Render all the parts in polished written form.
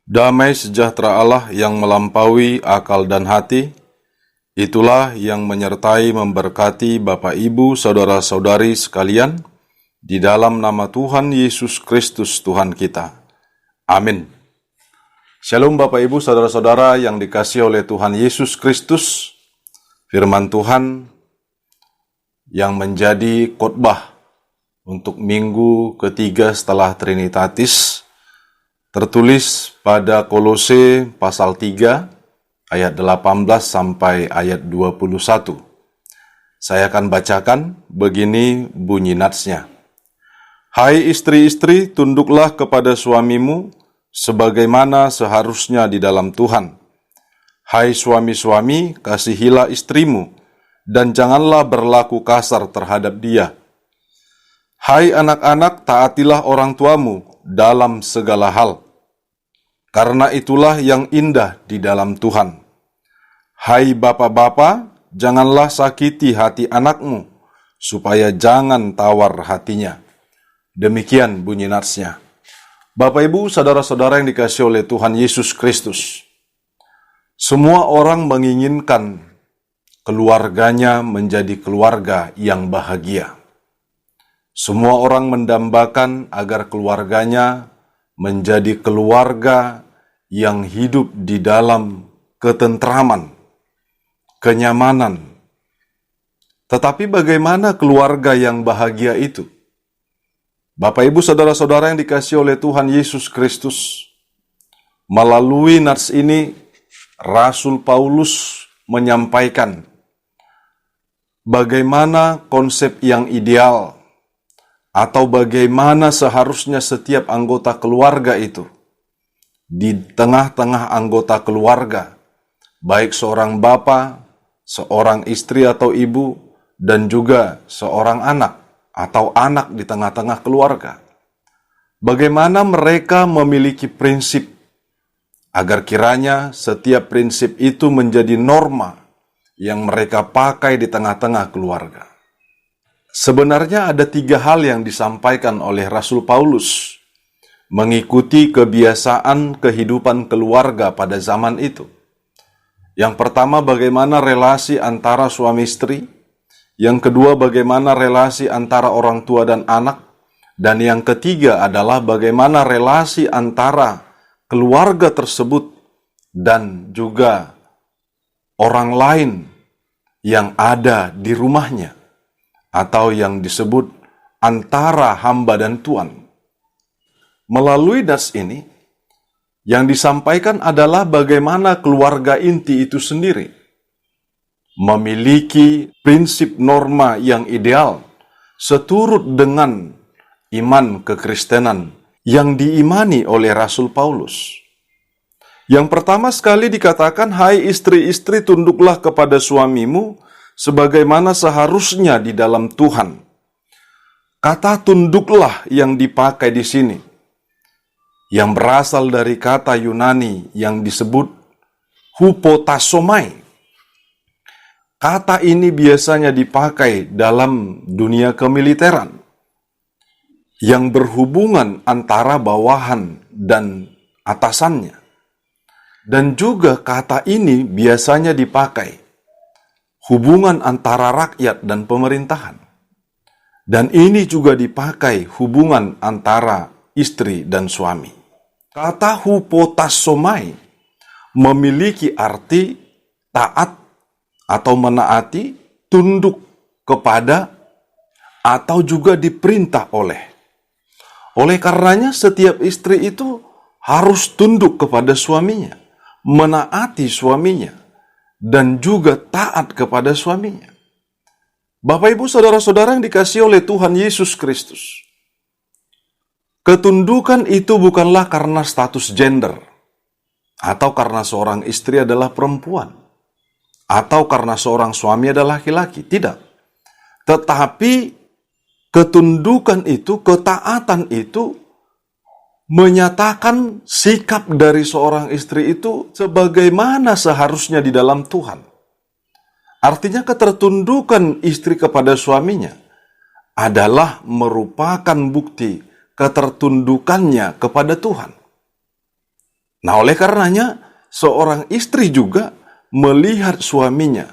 Damai sejahtera Allah yang melampaui akal dan hati, itulah yang menyertai memberkati Bapak Ibu, Saudara-saudari sekalian, di dalam nama Tuhan Yesus Kristus Tuhan kita. Amin. Shalom Bapak Ibu, Saudara-saudara yang dikasihi oleh Tuhan Yesus Kristus. Firman Tuhan yang menjadi khotbah untuk minggu ketiga setelah Trinitatis, tertulis pada Kolose pasal 3 ayat 18 sampai ayat 21. Saya akan bacakan, begini bunyi natsnya. Hai istri-istri, tunduklah kepada suamimu sebagaimana seharusnya di dalam Tuhan. Hai suami-suami, kasihilah istrimu dan janganlah berlaku kasar terhadap dia. Hai anak-anak, taatilah orang tuamu dalam segala hal, karena itulah yang indah di dalam Tuhan. Hai bapak-bapak, janganlah sakiti hati anakmu, supaya jangan tawar hatinya. Demikian bunyi natsnya. Bapak Ibu, saudara-saudara yang dikasihi oleh Tuhan Yesus Kristus, semua orang menginginkan keluarganya menjadi keluarga yang bahagia. Semua orang mendambakan agar keluarganya menjadi keluarga yang hidup di dalam ketentraman, kenyamanan. Tetapi bagaimana keluarga yang bahagia itu? Bapak Ibu saudara-saudara yang dikasihi oleh Tuhan Yesus Kristus, melalui nats ini Rasul Paulus menyampaikan bagaimana konsep yang ideal atau bagaimana seharusnya setiap anggota keluarga itu di tengah-tengah anggota keluarga, baik seorang bapa, seorang istri atau ibu, dan juga seorang anak atau anak di tengah-tengah keluarga. Bagaimana mereka memiliki prinsip agar kiranya setiap prinsip itu menjadi norma yang mereka pakai di tengah-tengah keluarga. Sebenarnya ada 3 hal yang disampaikan oleh Rasul Paulus mengikuti kebiasaan kehidupan keluarga pada zaman itu. Yang pertama, bagaimana relasi antara suami istri. Yang kedua, bagaimana relasi antara orang tua dan anak. Dan yang ketiga adalah bagaimana relasi antara keluarga tersebut dan juga orang lain yang ada di rumahnya, atau yang disebut antara hamba dan Tuhan. Melalui nats ini, yang disampaikan adalah bagaimana keluarga inti itu sendiri memiliki prinsip norma yang ideal seturut dengan iman kekristenan yang diimani oleh Rasul Paulus. Yang pertama sekali dikatakan, hai istri-istri, tunduklah kepada suamimu sebagaimana seharusnya di dalam Tuhan. Kata tunduklah yang dipakai di sini, yang berasal dari kata Yunani yang disebut hupotasomai. Kata ini biasanya dipakai dalam dunia kemiliteran, yang berhubungan antara bawahan dan atasannya. Dan juga kata ini biasanya dipakai hubungan antara rakyat dan pemerintahan. Dan ini juga dipakai hubungan antara istri dan suami. Kata hupotasomai memiliki arti taat atau menaati, tunduk kepada, atau juga diperintah oleh. Oleh karenanya setiap istri itu harus tunduk kepada suaminya, menaati suaminya, dan juga taat kepada suaminya. Bapak Ibu saudara-saudara yang dikasihi oleh Tuhan Yesus Kristus, ketundukan itu bukanlah karena status gender, atau karena seorang istri adalah perempuan, atau karena seorang suami adalah laki-laki. Tidak. Tetapi ketundukan itu, ketaatan itu menyatakan sikap dari seorang istri itu sebagaimana seharusnya di dalam Tuhan. Artinya ketertundukan istri kepada suaminya adalah merupakan bukti ketertundukannya kepada Tuhan. Nah, oleh karenanya, seorang istri juga melihat suaminya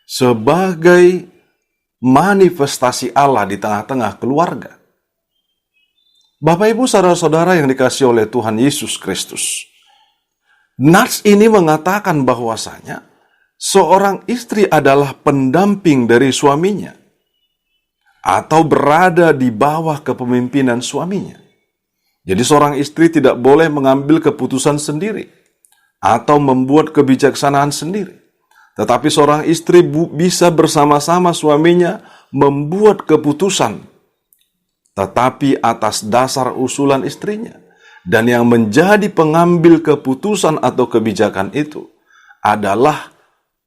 sebagai manifestasi Allah di tengah-tengah keluarga. Bapak, Ibu, saudara-saudara yang dikasihi oleh Tuhan Yesus Kristus, Nats ini mengatakan bahwasanya seorang istri adalah pendamping dari suaminya atau berada di bawah kepemimpinan suaminya. Jadi seorang istri tidak boleh mengambil keputusan sendiri atau membuat kebijaksanaan sendiri. Tetapi seorang istri bisa bersama-sama suaminya membuat keputusan, tetapi atas dasar usulan istrinya. Dan yang menjadi pengambil keputusan atau kebijakan itu adalah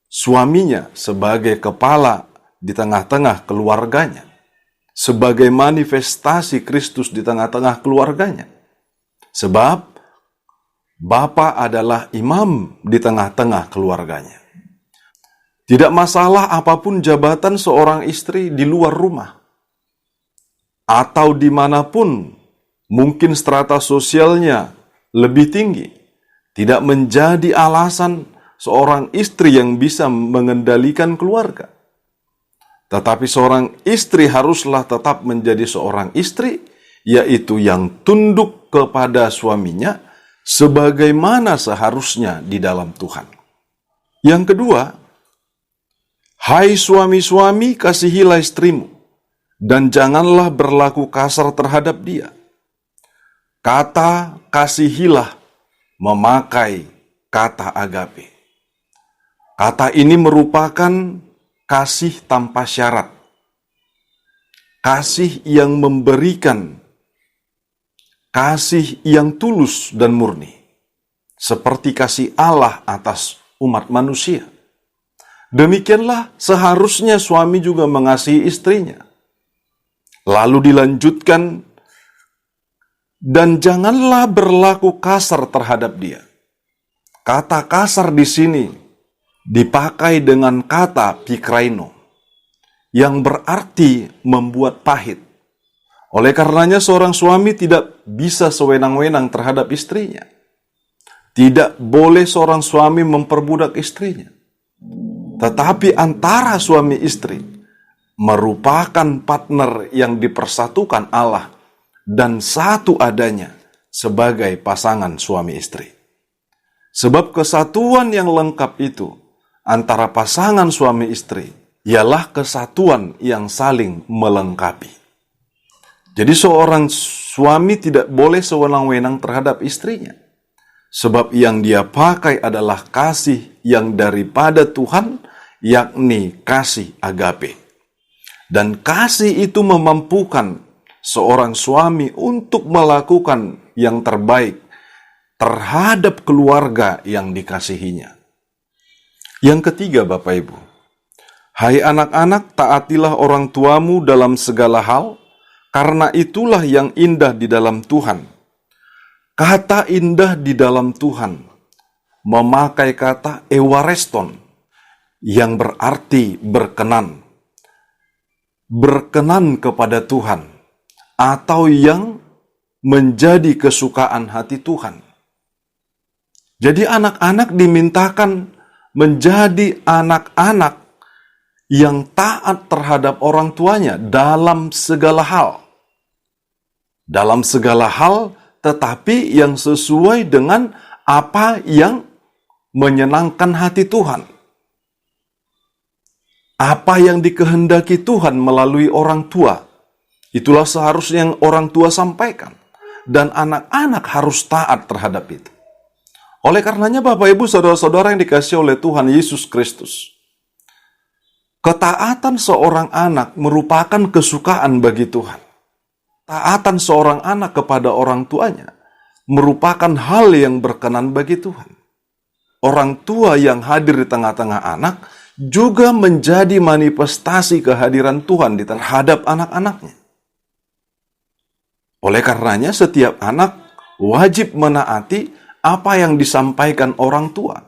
suaminya sebagai kepala di tengah-tengah keluarganya, sebagai manifestasi Kristus di tengah-tengah keluarganya. Sebab Bapa adalah imam di tengah-tengah keluarganya. Tidak masalah apapun jabatan seorang istri di luar rumah, atau dimanapun mungkin strata sosialnya lebih tinggi, tidak menjadi alasan seorang istri yang bisa mengendalikan keluarga. Tetapi seorang istri haruslah tetap menjadi seorang istri, yaitu yang tunduk kepada suaminya, sebagaimana seharusnya di dalam Tuhan. Yang kedua, hai suami-suami, kasihilah istrimu, dan janganlah berlaku kasar terhadap dia. Kata kasihilah memakai kata agape. Kata ini merupakan kasih tanpa syarat. Kasih yang memberikan, kasih yang tulus dan murni. Seperti kasih Allah atas umat manusia. Demikianlah seharusnya suami juga mengasihi istrinya. Lalu dilanjutkan, dan janganlah berlaku kasar terhadap dia. Kata kasar di sini dipakai dengan kata pikraino, yang berarti membuat pahit. Oleh karenanya seorang suami tidak bisa sewenang-wenang terhadap istrinya. Tidak boleh seorang suami memperbudak istrinya. Tetapi antara suami istri merupakan partner yang dipersatukan Allah dan satu adanya sebagai pasangan suami istri. Sebab kesatuan yang lengkap itu antara pasangan suami istri ialah kesatuan yang saling melengkapi. Jadi seorang suami tidak boleh sewenang-wenang terhadap istrinya. Sebab yang dia pakai adalah kasih yang daripada Tuhan, yakni kasih agape. Dan kasih itu memampukan seorang suami untuk melakukan yang terbaik terhadap keluarga yang dikasihinya. Yang ketiga, Bapak Ibu, hai anak-anak, taatilah orang tuamu dalam segala hal, karena itulah yang indah di dalam Tuhan. Kata indah di dalam Tuhan memakai kata ewareston, yang berarti berkenan. Berkenan kepada Tuhan, atau yang menjadi kesukaan hati Tuhan. Jadi anak-anak dimintakan menjadi anak-anak yang taat terhadap orang tuanya dalam segala hal. Dalam segala hal, tetapi yang sesuai dengan apa yang menyenangkan hati Tuhan. Apa yang dikehendaki Tuhan melalui orang tua, itulah seharusnya yang orang tua sampaikan. Dan anak-anak harus taat terhadap itu. Oleh karenanya Bapak Ibu saudara-saudara yang dikasihi oleh Tuhan Yesus Kristus, ketaatan seorang anak merupakan kesukaan bagi Tuhan. Taatan seorang anak kepada orang tuanya merupakan hal yang berkenan bagi Tuhan. Orang tua yang hadir di tengah-tengah anak juga menjadi manifestasi kehadiran Tuhan di terhadap anak-anaknya. Oleh karenanya setiap anak wajib menaati apa yang disampaikan orang tua.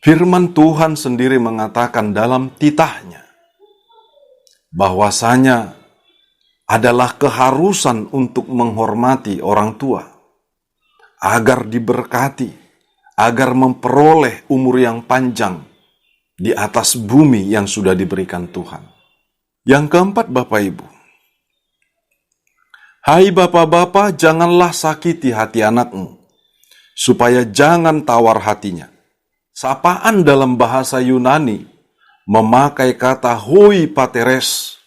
Firman Tuhan sendiri mengatakan dalam titahnya bahwasanya adalah keharusan untuk menghormati orang tua agar diberkati agar memperoleh umur yang panjang di atas bumi yang sudah diberikan Tuhan. Yang keempat, Bapak Ibu. Hai bapak-bapak, janganlah sakiti hati anakmu, supaya jangan tawar hatinya. Sapaan dalam bahasa Yunani memakai kata hoi pateres,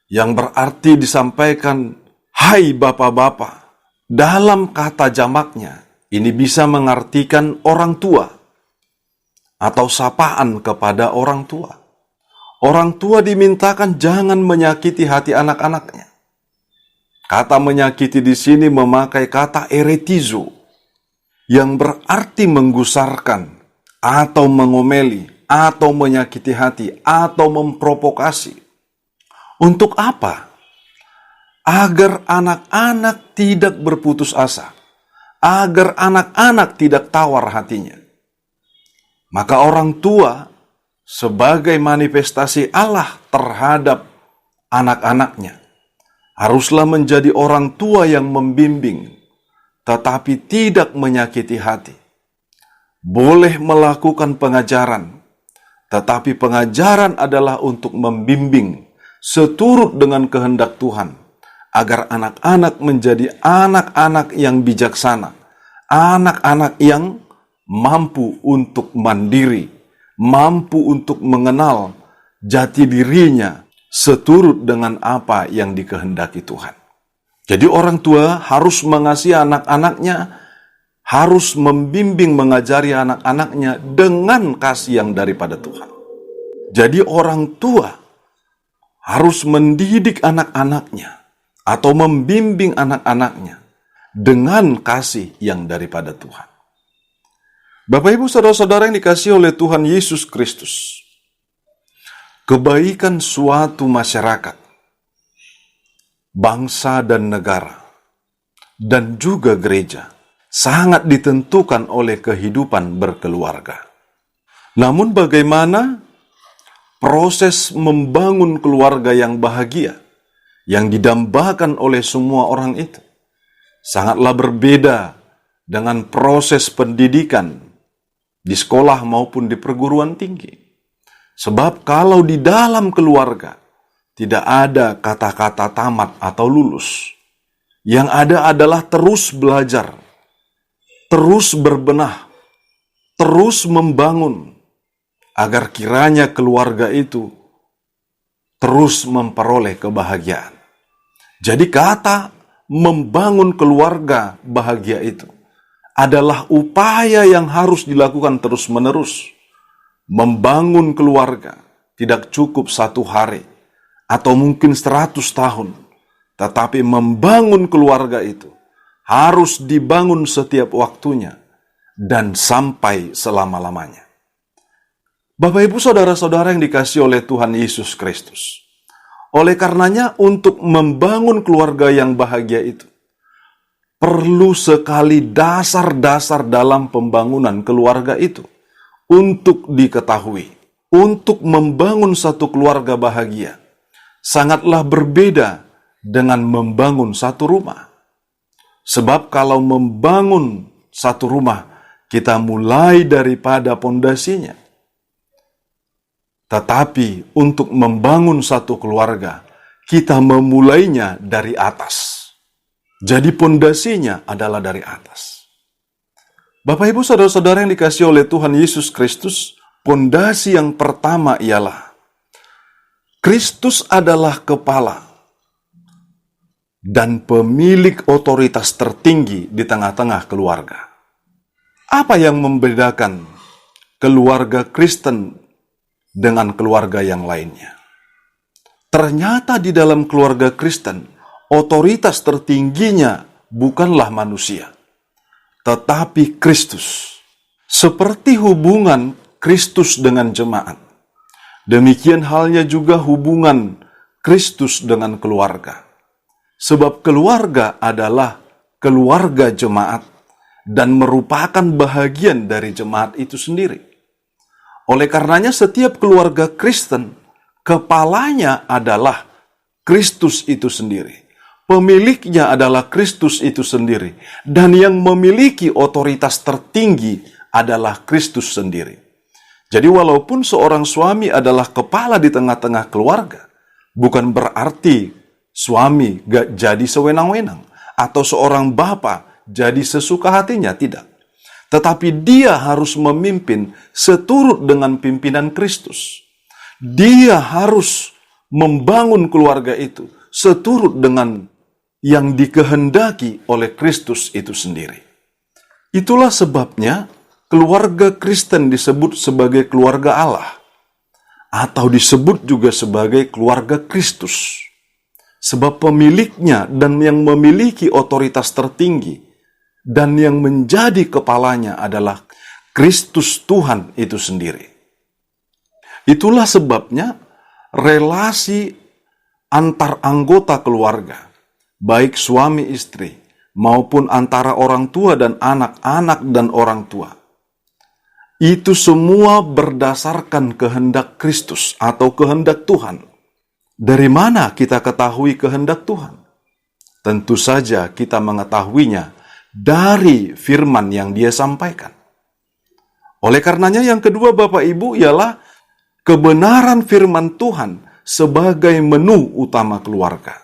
yang berarti disampaikan hai bapak-bapak. Dalam kata jamaknya, ini bisa mengartikan orang tua atau sapaan kepada orang tua. Orang tua dimintakan jangan menyakiti hati anak-anaknya. Kata menyakiti di sini memakai kata eretizo, yang berarti menggusarkan, atau mengomeli, atau menyakiti hati, atau memprovokasi. Untuk apa? Agar anak-anak tidak berputus asa, agar anak-anak tidak tawar hatinya. Maka orang tua sebagai manifestasi Allah terhadap anak-anaknya haruslah menjadi orang tua yang membimbing, tetapi tidak menyakiti hati. Boleh melakukan pengajaran, tetapi pengajaran adalah untuk membimbing seturut dengan kehendak Tuhan, agar anak-anak menjadi anak-anak yang bijaksana, anak-anak yang mampu untuk mandiri, mampu untuk mengenal jati dirinya seturut dengan apa yang dikehendaki Tuhan. Jadi orang tua harus mengasihi anak-anaknya, harus membimbing mengajari anak-anaknya dengan kasih yang daripada Tuhan. Jadi orang tua harus mendidik anak-anaknya atau membimbing anak-anaknya dengan kasih yang daripada Tuhan. Bapak Ibu saudara-saudara yang dikasihi oleh Tuhan Yesus Kristus, kebaikan suatu masyarakat, bangsa dan negara, dan juga gereja sangat ditentukan oleh kehidupan berkeluarga. Namun bagaimana proses membangun keluarga yang bahagia yang didambakan oleh semua orang itu sangatlah berbeda dengan proses pendidikan di sekolah maupun di perguruan tinggi. Sebab kalau di dalam keluarga tidak ada kata-kata tamat atau lulus. Yang ada adalah terus belajar, terus berbenah, terus membangun, agar kiranya keluarga itu terus memperoleh kebahagiaan. Jadi kata membangun keluarga bahagia itu adalah upaya yang harus dilakukan terus-menerus. Membangun keluarga tidak cukup 1 hari atau mungkin 100 tahun. Tetapi membangun keluarga itu harus dibangun setiap waktunya dan sampai selama-lamanya. Bapak Ibu saudara-saudara yang dikasihi oleh Tuhan Yesus Kristus. Oleh karenanya untuk membangun keluarga yang bahagia itu perlu sekali dasar-dasar dalam pembangunan keluarga itu untuk diketahui. Untuk membangun satu keluarga bahagia sangatlah berbeda dengan membangun satu rumah. Sebab kalau membangun satu rumah, kita mulai daripada pondasinya. Tetapi untuk membangun satu keluarga, kita memulainya dari atas. Jadi pondasinya adalah dari atas. Bapak Ibu saudara-saudara yang dikasihi oleh Tuhan Yesus Kristus, pondasi yang pertama ialah Kristus adalah kepala dan pemilik otoritas tertinggi di tengah-tengah keluarga. Apa yang membedakan keluarga Kristen dengan keluarga yang lainnya? Ternyata di dalam keluarga Kristen, otoritas tertingginya bukanlah manusia, tetapi Kristus. Seperti hubungan Kristus dengan jemaat, demikian halnya juga hubungan Kristus dengan keluarga. Sebab keluarga adalah keluarga jemaat dan merupakan bahagian dari jemaat itu sendiri. Oleh karenanya setiap keluarga Kristen, kepalanya adalah Kristus itu sendiri. Pemiliknya adalah Kristus itu sendiri. Dan yang memiliki otoritas tertinggi adalah Kristus sendiri. Jadi walaupun seorang suami adalah kepala di tengah-tengah keluarga, bukan berarti suami gak jadi sewenang-wenang, atau seorang bapa jadi sesuka hatinya, tidak. Tetapi dia harus memimpin seturut dengan pimpinan Kristus. Dia harus membangun keluarga itu seturut dengan yang dikehendaki oleh Kristus itu sendiri. Itulah sebabnya keluarga Kristen disebut sebagai keluarga Allah, atau disebut juga sebagai keluarga Kristus. Sebab pemiliknya dan yang memiliki otoritas tertinggi dan yang menjadi kepalanya adalah Kristus Tuhan itu sendiri. Itulah sebabnya relasi antar anggota keluarga, baik suami istri maupun antara orang tua dan anak-anak dan orang tua, itu semua berdasarkan kehendak Kristus atau kehendak Tuhan. Dari mana kita ketahui kehendak Tuhan? Tentu saja kita mengetahuinya dari firman yang Dia sampaikan. Oleh karenanya yang kedua Bapak Ibu ialah kebenaran firman Tuhan sebagai menu utama keluarga.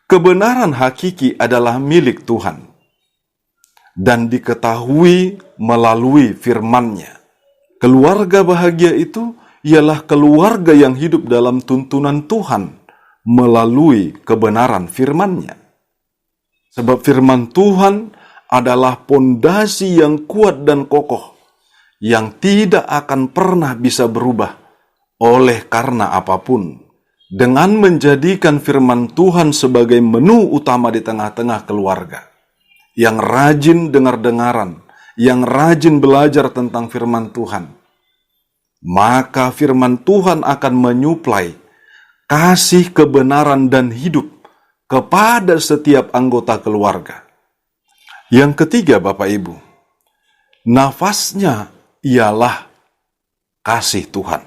Kebenaran hakiki adalah milik Tuhan dan diketahui melalui firman-Nya. Keluarga bahagia itu ialah keluarga yang hidup dalam tuntunan Tuhan melalui kebenaran firman-Nya. Sebab firman Tuhan adalah pondasi yang kuat dan kokoh, yang tidak akan pernah bisa berubah oleh karena apapun. Dengan menjadikan firman Tuhan sebagai menu utama di tengah-tengah keluarga, yang rajin dengar-dengaran, yang rajin belajar tentang firman Tuhan, maka firman Tuhan akan menyuplai kasih, kebenaran, dan hidup kepada setiap anggota keluarga. Yang ketiga, Bapak Ibu, nafasnya ialah kasih Tuhan.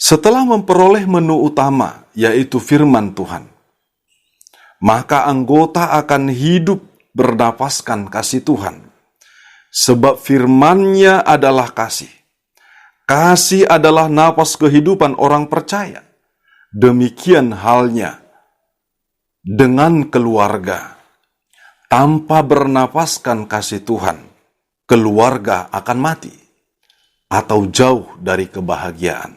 Setelah memperoleh menu utama, yaitu firman Tuhan, maka anggota akan hidup bernafaskan kasih Tuhan. Sebab firman-Nya adalah kasih. Kasih adalah napas kehidupan orang percaya. Demikian halnya dengan keluarga. Tanpa bernapaskan kasih Tuhan, keluarga akan mati atau jauh dari kebahagiaan.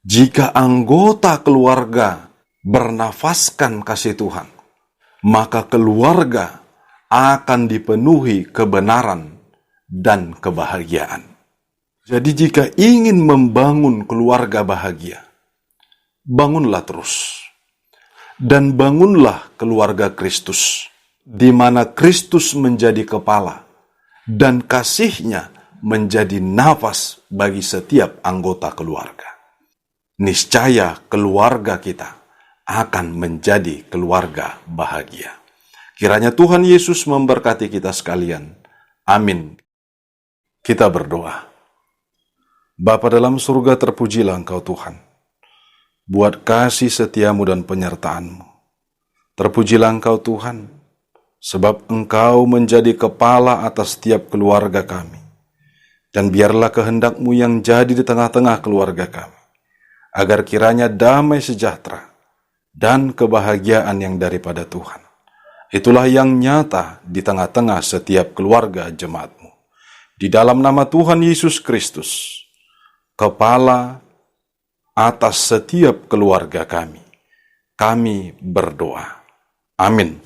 Jika anggota keluarga bernafaskan kasih Tuhan, maka keluarga akan dipenuhi kebenaran dan kebahagiaan. Jadi jika ingin membangun keluarga bahagia, bangunlah terus. Dan bangunlah keluarga Kristus, di mana Kristus menjadi kepala, dan kasih-Nya menjadi nafas bagi setiap anggota keluarga. Niscaya keluarga kita akan menjadi keluarga bahagia. Kiranya Tuhan Yesus memberkati kita sekalian. Amin. Kita berdoa. Bapa dalam surga, terpujilah Engkau Tuhan, buat kasih setiamu dan penyertaan-Mu. Terpujilah Engkau Tuhan, sebab Engkau menjadi kepala atas setiap keluarga kami. Dan biarlah kehendak-Mu yang jadi di tengah-tengah keluarga kami, agar kiranya damai sejahtera dan kebahagiaan yang daripada Tuhan. Itulah yang nyata di tengah-tengah setiap keluarga jemaat-Mu. Di dalam nama Tuhan Yesus Kristus, kepala atas setiap keluarga kami berdoa. Amin.